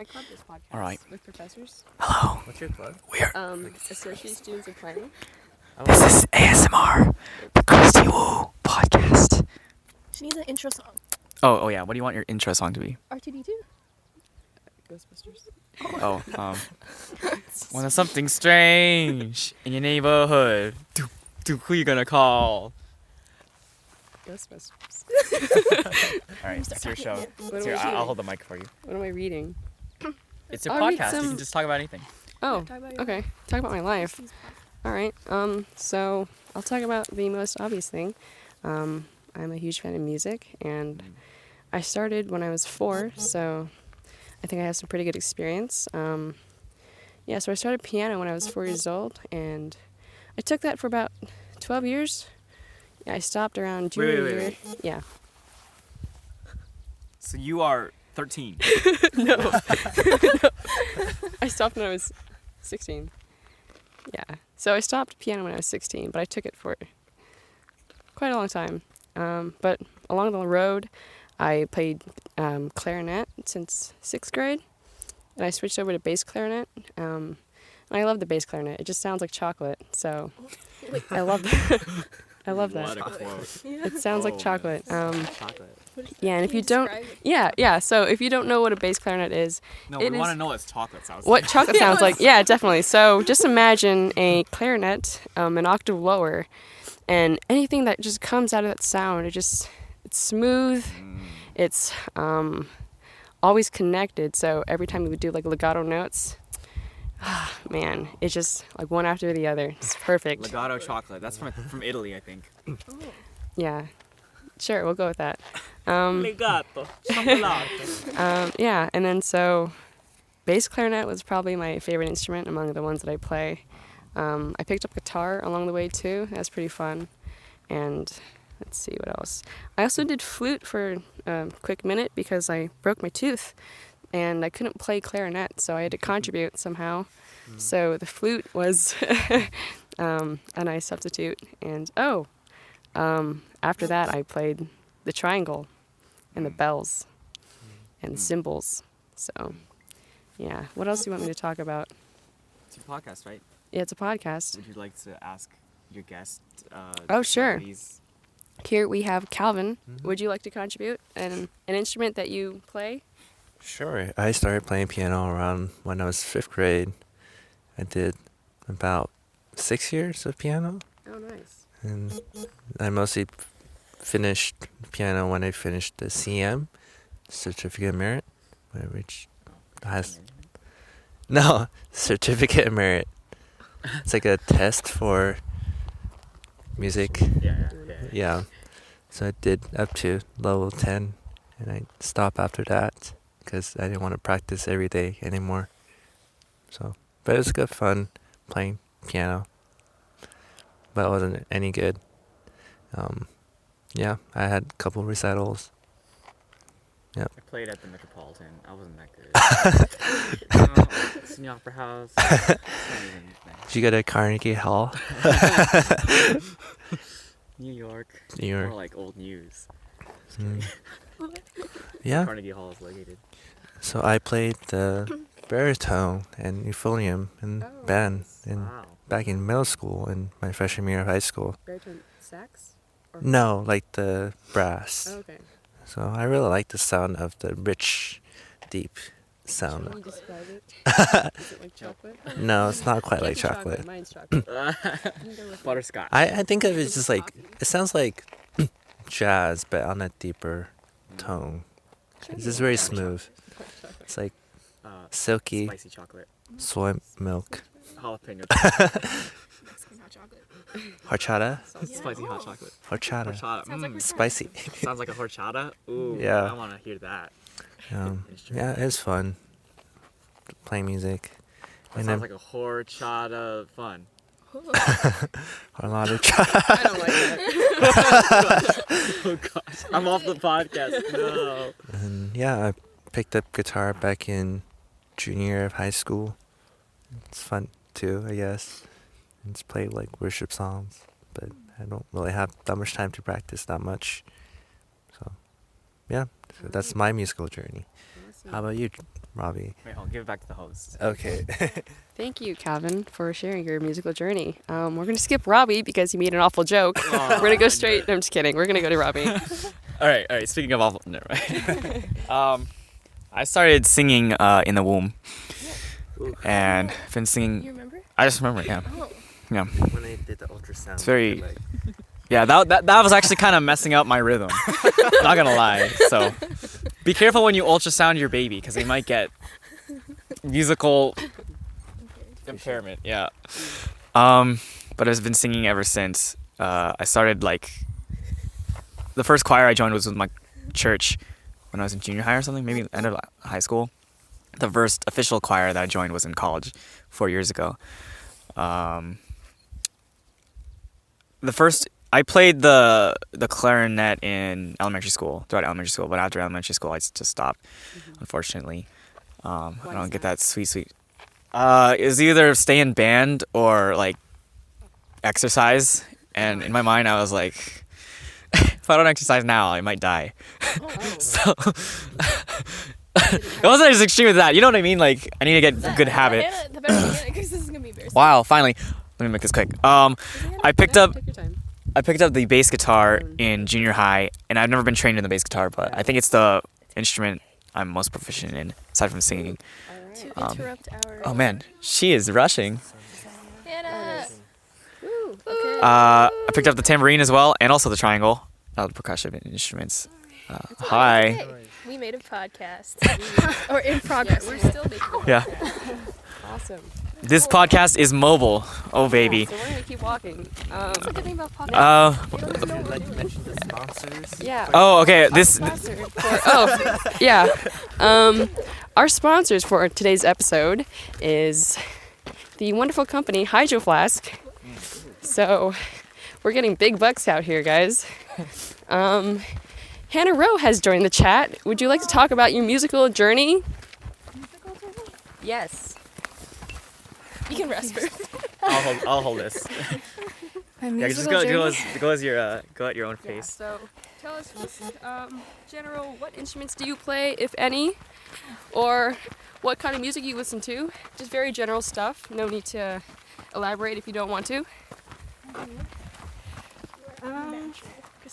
I club this podcast All right. with professors. Hello. What's your club? We're Associate students of planning. this is ASMR, the Kristie Woo podcast. She needs an intro song. Oh yeah. What do you want your intro song to be? RTD2. Ghostbusters. Oh, when there's something strange in your neighborhood, who you gonna call? Ghostbusters. All right, it's your show. What It's am your, I I'll reading? hold the mic for you. What am I reading? It's a I'll read podcast. You some- can just talk about anything. Oh, Talk about your okay. Talk about my life. All right. So I'll talk about the most obvious thing. I'm a huge fan of music, and I started when I was 4, so I think I have some pretty good experience. Yeah, so I started piano when I was 4 years old, and I took that for about 12 years. Yeah, I stopped around junior year. Wait. Yeah. So you are 13. No. I stopped when I was 16. Yeah. So I stopped piano when I was 16, but I took it for quite a long time. But along the road, I played clarinet since 6th grade, and I switched over to bass clarinet. And I love the bass clarinet. It just sounds like chocolate, so I love that. I love that. What a quote. It sounds like chocolate. Chocolate. Yeah, and if you don't, yeah. So if you don't know what a bass clarinet is, No, It we is- want to know what chocolate sounds what like. chocolate sounds like, yeah, definitely. So just imagine a clarinet, an octave lower, and anything that just comes out of that sound, it's smooth. It's always connected. So every time we would do like legato notes, man, it's just like one after the other. It's perfect. Legato chocolate. That's from Italy, I think. Yeah, sure, we'll go with that. Legato chocolate. Yeah, and then so bass clarinet was probably my favorite instrument among the ones that I play. I picked up guitar along the way too. That's pretty fun. And let's see what else. I also did flute for a quick minute because I broke my tooth and I couldn't play clarinet, so I had to contribute somehow. So the flute was a nice substitute. And after that I played the triangle and the bells and the cymbals. So yeah, what else do you want me to talk about? It's your podcast, right? Yeah, it's a podcast. Would you like to ask your guest? Oh, sure. Please. Here we have Calvin. Would you like to contribute an instrument that you play? Sure. I started playing piano around when I was 5th grade. I did about 6 years of piano, Oh, nice. and I mostly finished piano when I finished the CM, Certificate of Merit, which has Certificate of Merit. It's like a test for music. Yeah. Yeah. So I did up to level 10, and I stopped after that because I didn't want to practice every day anymore. So, but it was good fun playing piano, but it wasn't any good. Yeah, I had a couple recitals. I played at the Metropolitan. I wasn't that good. It's in the Opera House. Did you go to Carnegie Hall? New York. New York. More like old news. Just Mm. kidding. Yeah. Carnegie Hall is located. So I played the baritone and euphonium in Oh, band nice. Wow. back in middle school and my freshman year of high school. Baritone sax? Or- No, like the brass. Oh, okay. So I really like the sound of the rich, deep Can sound. you describe it? Is it like chocolate? No, it's not quite like Yours is chocolate. Mine's chocolate. I'm gonna go with Butterscotch. I think of it just like, it sounds like jazz, but on a deeper tone. It's just very smooth. It's like silky Spicy chocolate. soy milk. Jalapeno. Mexican hot chocolate. Horchata? Spicy hot chocolate. Horchata. Horchata. Sounds like horchata. Spicy. Sounds like a horchata. Ooh. Yeah. I want to hear that. Yeah, it was fun playing music. That And sounds then like a horchata fun. a lot of cha- I don't like that. Oh gosh. I'm off the podcast. No. And yeah, I picked up guitar back in junior year of high school. It's fun too, I guess. And just play like worship songs, but I don't really have that much time to practice that much. So, yeah, so that's my musical journey. Awesome. How about you? Robbie. Wait, I'll give it back to the host. Okay. Thank you, Calvin, for sharing your musical journey. We're going to skip Robbie because he made an awful joke. We're going to go straight. No, I'm just kidding. We're going to go to Robbie. All right. Speaking of awful, never mind. I started singing in the womb, and I've been singing. You remember? I just remember, yeah. Oh. Yeah. When I did the ultrasound. It's very- like, Yeah, that was actually kind of messing up my rhythm. Not gonna lie. So, be careful when you ultrasound your baby because they might get musical impairment. Yeah. But I've been singing ever since. I started the first choir I joined was with my church when I was in junior high or something, maybe end of high school. The first official choir that I joined was in college 4 years ago. I played the clarinet in elementary school, throughout elementary school, but after elementary school I just stopped, unfortunately. I don't get that sweet. It was either stay in band or exercise, and in my mind I was like, if I don't exercise now, I might die. So it wasn't as extreme as that. You know what I mean? Like I need to get good habit. The better Hannah, because this is gonna be embarrassing. Wow, finally. Let me make this quick. I picked up Take your time. the bass guitar in junior high, and I've never been trained in the bass guitar, but I think it's the instrument I'm most proficient in, aside from singing. To interrupt our. Oh man, she is rushing. Hannah. Woo. Okay. I picked up the tambourine as well, and also the triangle, the percussion instruments. Hi. Hey, we made a podcast. Or in progress. We're still making it. Yeah. Awesome. This podcast is mobile. Oh baby. So we're going to keep walking. That's the good thing about podcasts. would you like to mention the sponsors? Yeah. Oh, okay. This. Sponsored for, yeah. Our sponsors for today's episode is the wonderful company Hydro Flask. So we're getting big bucks out here, guys. Hannah Rowe has joined the chat. Would you like to talk about your musical journey? Yes. You can rest first. I'll hold this. My Yeah, just musical go journey? go at your own Yeah, pace. so tell us just general, what instruments do you play, if any, or what kind of music you listen to? Just very general stuff. No need to elaborate if you don't want to.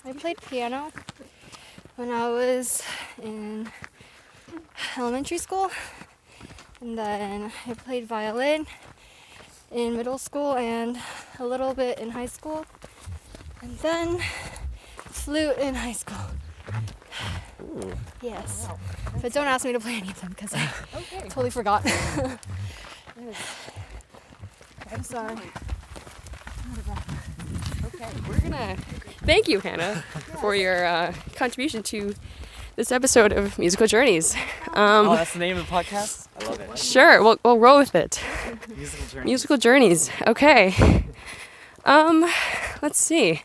I played piano when I was in elementary school, and then I played violin in middle school and a little bit in high school, and then flute in high school. Ooh. Yes, but don't ask me to play any of them because I Okay. totally forgot. I'm sorry. Okay, we're gonna thank you, Hannah, for your contribution to this episode of Musical Journeys. Oh, that's the name of the podcast? I love it. Sure, we'll roll with it. Musical journey. Musical Journeys. Okay. Let's see.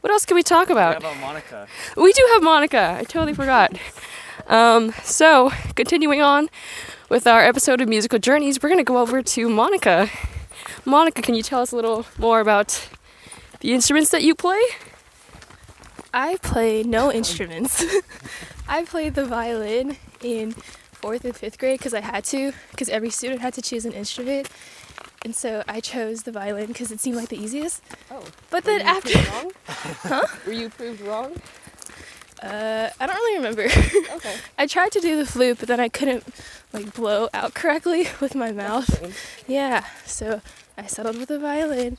What else can we talk What about? about Monica? We do have Monica. I totally forgot. So, continuing on with our episode of Musical Journeys, we're going to go over to Monica. Monica, can you tell us a little more about the instruments that you play? I play no instruments. I played the violin in 4th and 5th grade because I had to, because every student had to choose an instrument. And so I chose the violin because it seemed like the easiest. Oh. But then after, Wrong? Were you proved wrong? I don't really remember. Okay. I tried to do the flute, but then I couldn't blow out correctly with my mouth. Yeah, so I settled with the violin,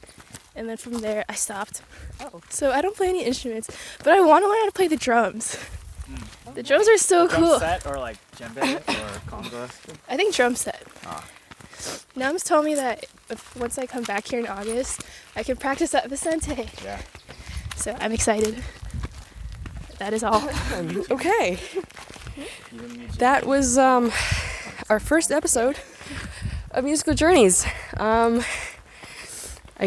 and then from there I stopped. Oh. So I don't play any instruments, but I want to learn how to play the drums. The drums are so cool. Drum set or djembe or conga? I think drum set. Ah. Nam's told me that once I come back here in August, I can practice at Vicente. Yeah. So I'm excited. That is all. Okay. That was our first episode of Musical Journeys. I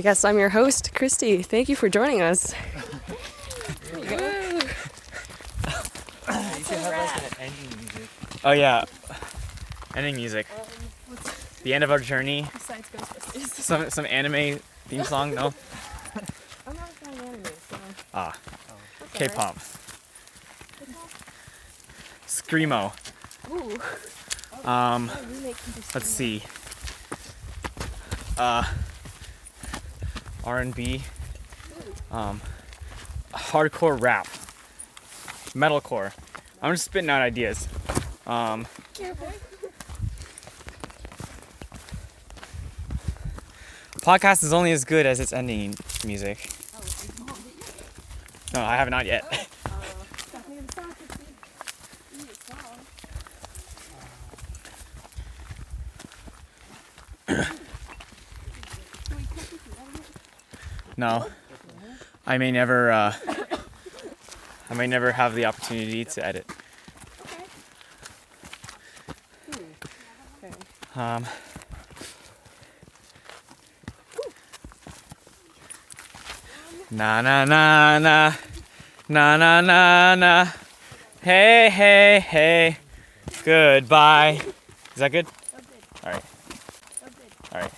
guess I'm your host, Kristie. Thank you for joining us. There you go. You should have an ending music. Oh yeah. Ending music. The end of our journey. Besides Ghostbusters. Some anime theme song. No. I'm not a fan of anime, so Ah. that's K-pop. Screamo. alright. Ooh. Let's see. R&B, hardcore rap, metalcore. I'm just spitting out ideas. Podcast is only as good as its ending music. No, I have not yet. No, I may never have the opportunity to edit. Na na na na na na na na. Hey hey hey. Goodbye. Is that good? All right. All right.